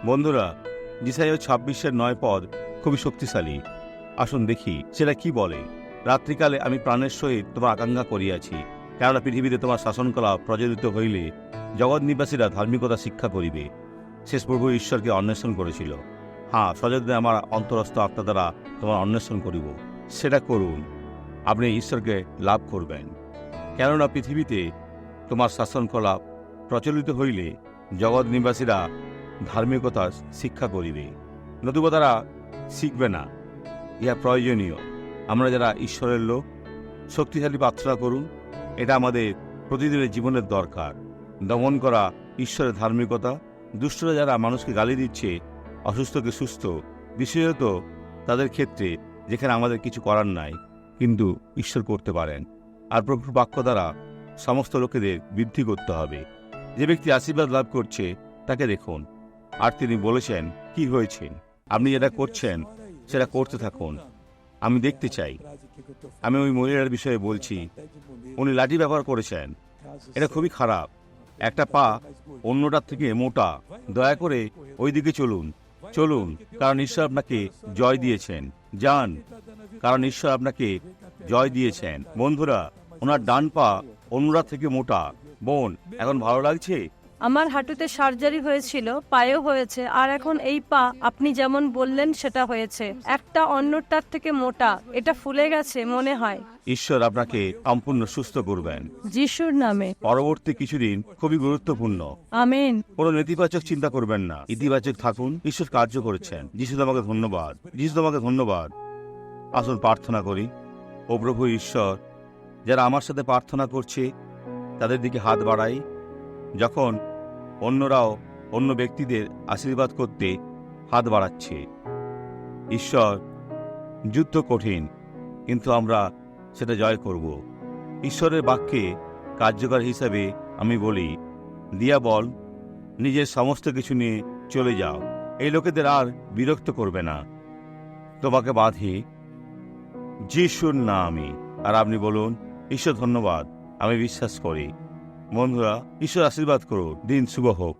বন্ধুরা, যিশাইয়া 26-এর 9 পদ খুবই শক্তিশালী। আসুন দেখি সেটা কি বলে। রাত্রিকালে আমি প্রাণের সহিত তোমার আকাঙ্ক্ষা করিয়াছি, কেননা পৃথিবীতে তোমার শাসনকলা প্রজ্বলিত হইলে জগৎ নিবাসীরা ধার্মিকতা শিক্ষা করিবে। শেষ প্রভু ঈশ্বরকে অন্বেষণ করেছিল। হ্যাঁ, সযত্নে আমার অন্তরস্থ আত্মা দ্বারা তোমার অন্বেষণ করিব। সেটা করুন, আপনি ঈশ্বরকে লাভ করবেন। কেননা পৃথিবীতে তোমার শাসনকলা প্রচলিত হইলে জগৎ নিবাসীরা ধার্মিকতা শিক্ষা করিবে, নতুবা তারা শিখবে না। ইহা প্রয়োজনীয়। আমরা যারা ঈশ্বরের লোক, শক্তিশালী প্রার্থনা করুন। এটা আমাদের প্রতিদিনের জীবনের দরকার। দমন করা ঈশ্বরের ধার্মিকতা। দুষ্টরা যারা মানুষকে গালি দিচ্ছে, অসুস্থকে সুস্থ, বিশেষত তাদের ক্ষেত্রে যেখানে আমাদের কিছু করার নাই, কিন্তু ঈশ্বর করতে পারেন। আর প্রভুর বাক্য দ্বারা সমস্ত লোকেদের বৃদ্ধি করতে হবে। যে ব্যক্তি আশীর্বাদ লাভ করছে তাকে দেখুন, আর তিনি বলেছেন কি হয়েছে। আপনি যেটা করছেন সেটা করতে থাকুন, আমি দেখতে চাই। আমি ওই মহিলার বিষয়ে বলছি, উনি লাঠি ব্যবহার করেছেন। এটা খুবই খারাপ। একটা পা অন্যটার থেকে মোটা। দয়া করে ওই দিকে চলুন, চলুন, কারণ ঈশ্বর আপনাকে জয় দিয়েছেন। যান, কারণ ঈশ্বর আপনাকে জয় দিয়েছেন। বন্ধুরা, ওনার ডান পা অন্যরা থেকে মোটা। বোন, এখন ভালো লাগছে? আমার হাঁটুতে সার্জারি হয়েছিল, পায়েও হয়েছে, আর এখন এই পা আপনি যেমন বললেন সেটা হয়েছে। একটা অন্যটার থেকে মোটা, এটা ফুলে গেছে মনে হয়। ঈশ্বর আপনাকে সম্পূর্ণ সুস্থ করবেন যিশুর নামে। পরবর্তী কিছুদিন খুবই গুরুত্বপূর্ণ। আমেন। কোনো নেতিবাচক চিন্তা করবেন না, ইতিবাচক থাকুন। ঈশ্বর কার্য করেছেন। যিশু তোমাকে ধন্যবাদ, যিশু তোমাকে ধন্যবাদ। আসুন প্রার্থনা করি। ও প্রভু ঈশ্বর, যারা আমার সাথে প্রার্থনা করছে তাদের দিকে হাত বাড়াই। যখন অন্যরাও অন্য ব্যক্তিদের আশীর্বাদ করতে হাত বাড়াচ্ছে, ঈশ্বর, যুদ্ধ কঠিন, কিন্তু আমরা সেটা জয় করব। ঈশ্বরের বাক্যে কার্যকর হিসাবে আমি বলি, দিয়া বল, নিজের সমস্ত কিছু নিয়ে চলে যাও। এই লোকেদের আর বিরক্ত করবে না। তোমাকে বাঁধি যিশুর নামে। আর আপনি বলুন, ঈশ্বর ধন্যবাদ, আমি বিশ্বাস করি। বন্ধুরা, ঈশ্বর আশীর্বাদ করুন। দিন শুভ হোক।